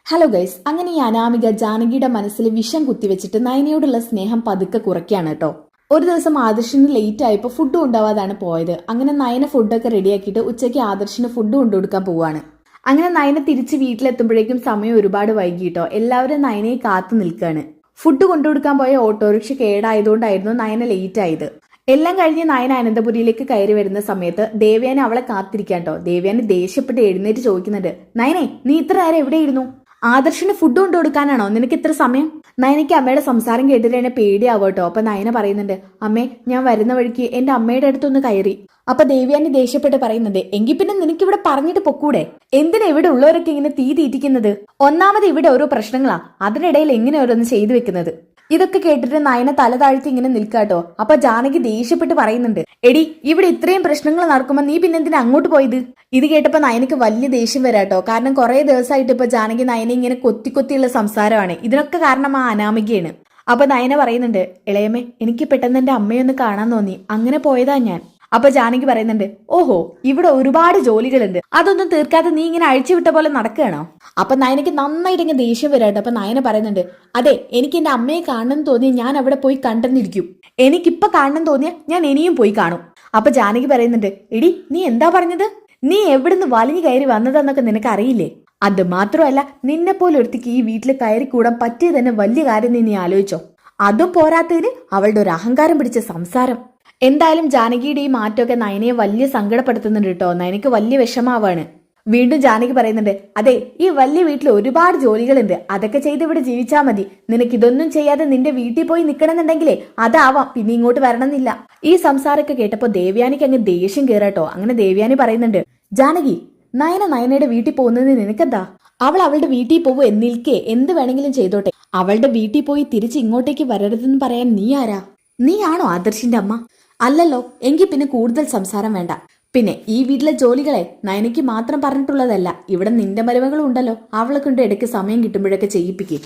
Hello guys, അങ്ങനെ ഈ അനാമിക ജാനകിയുടെ മനസ്സിൽ വിഷം കുത്തിവെച്ചിട്ട് നയനയോടുള്ള സ്നേഹം പതുക്കെ കുറയ്ക്കാണ് കേട്ടോ. ഒരു ദിവസം ആദർശിന് ലേറ്റ് ആയപ്പോൾ ഫുഡ് കൊണ്ടുപോവാതാണ് പോയത്. അങ്ങനെ നയന ഫുഡൊക്കെ റെഡിയാക്കിയിട്ട് ഉച്ചയ്ക്ക് ആദർശിന് ഫുഡ് കൊണ്ടുകൊടുക്കാൻ പോവാണ്. അങ്ങനെ നയന തിരിച്ച് വീട്ടിലെത്തുമ്പോഴേക്കും സമയം ഒരുപാട് വൈകിട്ടോ. എല്ലാവരും നയനയെ കാത്തു നിൽക്കുകയാണ്. ഫുഡ് കൊണ്ടുകൊടുക്കാൻ പോയ ഓട്ടോറിക്ഷ കേടായതുകൊണ്ടായിരുന്നു നയന ലേറ്റ് ആയത്. എല്ലാം കഴിഞ്ഞ് നയന അനന്തപുരിയിലേക്ക് കയറി വരുന്ന സമയത്ത് ദേവയാനി അവളെ കാത്തിരിക്കാട്ടോ. ദേവയാനി ദേഷ്യപ്പെട്ട് എഴുന്നേറ്റ് ചോദിക്കുന്നുണ്ട്, നയനെ നീ ഇത്ര നേരം എവിടെയിരുന്നു? ആദർശിന് ഫുഡ് കൊണ്ടു കൊടുക്കാനാണോ നിനക്ക് ഇത്ര സമയം? നയനയ്ക്ക് അമ്മയുടെ സംസാരം കേട്ടിട്ട് എന്നെ പേടിയാവട്ടോ. അപ്പൊ നയന പറയുന്നുണ്ട്, അമ്മേ ഞാൻ വരുന്ന വഴിക്ക് എന്റെ അമ്മയുടെ അടുത്തൊന്ന് കയറി. അപ്പൊ ദേവയാനി ദേഷ്യപ്പെട്ട് പറയുന്നത്, എങ്കിൽ പിന്നെ നിനക്കിവിടെ പറഞ്ഞിട്ട് പൊക്കൂടെ? എന്തിനാ ഇവിടെ ഉള്ളവരൊക്കെ ഇങ്ങനെ തീ തീറ്റിക്കുന്നത്? ഒന്നാമത് ഇവിടെ ഓരോ പ്രശ്നങ്ങളാ, അതിനിടയിൽ എങ്ങനെ ഓരോന്ന് ചെയ്തു വെക്കുന്നത്? ഇതൊക്കെ കേട്ടിട്ട് നയന തല താഴ്ത്തി ഇങ്ങനെ നിൽക്കാട്ടോ. അപ്പൊ ജാനകി ദേഷ്യപ്പെട്ട് പറയുന്നുണ്ട്, എടി ഇവിടെ ഇത്രയും പ്രശ്നങ്ങൾ നടക്കുമ്പോ നീ പിന്നെ എന്തിനാ അങ്ങോട്ട് പോയത്? ഇത് കേട്ടപ്പോ നയനക്ക് വലിയ ദേഷ്യം വരാട്ടോ. കാരണം കുറെ ദിവസമായിട്ട് ഇപ്പൊ ജാനകി നയന ഇങ്ങനെ കൊത്തി കൊത്തിയുള്ള സംസാരമാണ്. ഇതിനൊക്കെ കാരണം ആ അനാമികയാണ്. അപ്പൊ നയന പറയുന്നുണ്ട്, ഇളയമേ എനിക്ക് പെട്ടെന്ന് എന്റെ അമ്മയൊന്ന് കാണാൻ തോന്നി, അങ്ങനെ പോയതാ ഞാൻ. അപ്പൊ ജാനകി പറയുന്നുണ്ട്, ഓഹോ ഇവിടെ ഒരുപാട് ജോലികളുണ്ട്, അതൊന്നും തീർക്കാതെ നീ ഇങ്ങനെ അഴിച്ചുവിട്ട പോലെ നടക്കുകയാണോ? അപ്പൊ നയനക്ക് നന്നായിട്ട് ഇങ്ങനെ ദേഷ്യം വരാട്ടോ. അപ്പൊ നയന പറയുന്നുണ്ട്, അതെ എനിക്ക് എന്റെ അമ്മയെ കാണണം തോന്നി ഞാൻ അവിടെ പോയി കണ്ടെന്നിരിക്കും. എനിക്കിപ്പൊ കാണണം തോന്നിയ ഞാൻ ഇനിയും പോയി കാണും. അപ്പൊ ജാനകി പറയുന്നുണ്ട്, എടി നീ എന്താ പറഞ്ഞത്? നീ എവിടുന്ന് വലിഞ്ഞു കയറി വന്നതെന്നൊക്കെ നിനക്ക് അറിയില്ലേ? അത് മാത്രമല്ല നിന്നെ പോലെ ഒരുത്തിക്ക് ഈ വീട്ടിൽ കയറി കൂടാൻ പറ്റിയത് തന്നെ വലിയ കാര്യം നീ ആലോചിച്ചോ? അതും പോരാത്തതിന് അവളുടെ ഒരു അഹങ്കാരം പിടിച്ച സംസാരം. എന്തായാലും ജാനകിയുടെ ഈ മാറ്റമൊക്കെ നയനയെ വലിയ സങ്കടപ്പെടുത്തുന്നുണ്ട് കേട്ടോ. നയനക്ക് വലിയ വിഷമാവാണ്. വീണ്ടും ജാനകി പറയുന്നുണ്ട്, അതെ ഈ വലിയ വീട്ടിൽ ഒരുപാട് ജോലികളുണ്ട്, അതൊക്കെ ചെയ്ത് ഇവിടെ ജീവിച്ചാൽ മതി. നിനക്ക് ഇതൊന്നും ചെയ്യാതെ നിന്റെ വീട്ടിൽ പോയി നിൽക്കണമെന്നുണ്ടെങ്കിലേ അതാവാം, പിന്നെ ഇങ്ങോട്ട് വരണമെന്നില്ല. ഈ സംസാരമൊക്കെ കേട്ടപ്പോ ദേവയാനിക്ക് അങ്ങ് ദേഷ്യം കയറാട്ടോ. അങ്ങനെ ദേവയാനി പറയുന്നുണ്ട്, ജാനകി നയനയുടെ വീട്ടിൽ പോകുന്നത് നിനക്കെന്താ? അവൾ അവളുടെ വീട്ടിൽ പോകും എന്നിൽക്കേ എന്ത് വേണമെങ്കിലും ചെയ്തോട്ടെ. അവളുടെ വീട്ടിൽ പോയി തിരിച്ച് ഇങ്ങോട്ടേക്ക് വരരുതെന്ന് പറയാൻ നീ ആരാ? നീയാണോ ആദർശിന്റെ അമ്മ? അല്ലല്ലോ. എങ്കിൽ പിന്നെ കൂടുതൽ സംസാരം വേണ്ട. പിന്നെ ഈ വീട്ടിലെ ജോലികളെ നയനയ്ക്ക് മാത്രം പറഞ്ഞിട്ടുള്ളതല്ല, ഇവിടെ നിന്റെ മരുമകളും ഉണ്ടല്ലോ, അവളെ കൊണ്ട് ഇടയ്ക്ക് സമയം കിട്ടുമ്പോഴൊക്കെ ചെയ്യിപ്പിക്കും.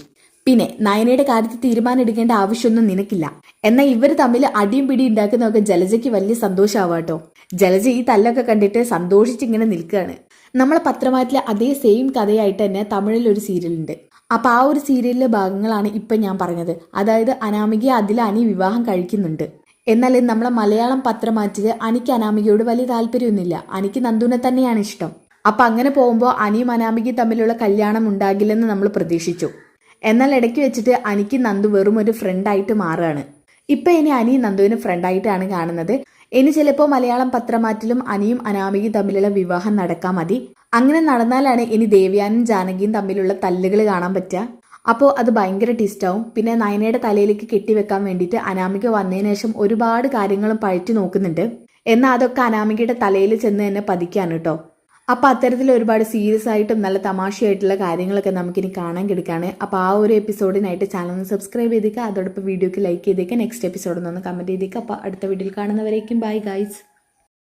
പിന്നെ നയനയുടെ കാര്യത്തിൽ തീരുമാനം എടുക്കേണ്ട ആവശ്യമൊന്നും നിനക്കില്ല. എന്നാൽ ഇവർ തമ്മിൽ അടിയും പിടിയും ഉണ്ടാക്കുന്നതൊക്കെ ജലജയ്ക്ക് വലിയ സന്തോഷമാവാട്ടോ. ജലജ ഈ തല്ലൊക്കെ കണ്ടിട്ട് സന്തോഷിച്ചിങ്ങനെ നിൽക്കുകയാണ്. നമ്മളെ പത്രമാറ്റിലെ അതേ സെയിം കഥയായിട്ട് തന്നെ തമിഴിൽ ഒരു സീരിയലുണ്ട്. അപ്പൊ ആ ഒരു സീരിയലിലെ ഭാഗങ്ങളാണ് ഇപ്പൊ ഞാൻ പറഞ്ഞത്. അതായത് അനാമികയെ അതിൽ അനി വിവാഹം കഴിക്കുന്നുണ്ട്. എന്നാൽ നമ്മളെ മലയാളം പത്രമാറ്റില് അനിക്ക് അനാമികയോട് വലിയ താല്പര്യമൊന്നുമില്ല. അനിക്ക് നന്ദുവിനെ തന്നെയാണ് ഇഷ്ടം. അപ്പൊ അങ്ങനെ പോകുമ്പോൾ അനിയും അനാമികയും തമ്മിലുള്ള കല്യാണം ഉണ്ടാകില്ലെന്ന് നമ്മൾ പ്രതീക്ഷിച്ചു. എന്നാൽ ഇടയ്ക്ക് വെച്ചിട്ട് അനിക്ക് നന്ദു വെറും ഒരു ഫ്രണ്ടായിട്ട് മാറുകയാണ്. ഇപ്പൊ ഇനി അനി നന്ദുവിന് ഫ്രണ്ടായിട്ടാണ് കാണുന്നത്. ഇനി ചിലപ്പോൾ മലയാളം പത്രമാറ്റിലും അനിയും അനാമികയും തമ്മിലുള്ള വിവാഹം നടക്കാൻ മതി. അങ്ങനെ നടന്നാലാണ് ഇനി ദേവയാനും ജാനകിയും തമ്മിലുള്ള തല്ലുകൾ കാണാൻ പറ്റുക. അപ്പോൾ അത് ഭയങ്കര ട്വിസ്റ്റാവും. പിന്നെ നയനയുടെ തലയിലേക്ക് കെട്ടിവെക്കാൻ വേണ്ടിയിട്ട് അനാമിക വന്നതിന് ശേഷം ഒരുപാട് കാര്യങ്ങളും പഴറ്റി നോക്കുന്നുണ്ട്. എന്നാൽ അതൊക്കെ അനാമികയുടെ തലയിൽ ചെന്ന് തന്നെ പതിക്കാണ് കേട്ടോ. അപ്പൊ അത്തരത്തിൽ ഒരുപാട് സീരിയസ് ആയിട്ടും നല്ല തമാശയായിട്ടുള്ള കാര്യങ്ങളൊക്കെ നമുക്കിനി കാണാൻ കിടക്കാണ്. അപ്പോൾ ആ ഒരു എപ്പിസോഡിനായിട്ട് ചാനൽ ഒന്ന് സബ്സ്ക്രൈബ് ചെയ്തേക്കുക. അതോടൊപ്പം വീഡിയോക്ക് ലൈക്ക് ചെയ്തേക്കുക. നെക്സ്റ്റ് എപ്പിസോഡ് ഒന്ന് കമന്റ് ചെയ്തേക്കുക. അപ്പോൾ അടുത്ത വീഡിയോയിൽ കാണുന്നവരേക്കും ബൈ ഗൈസ്.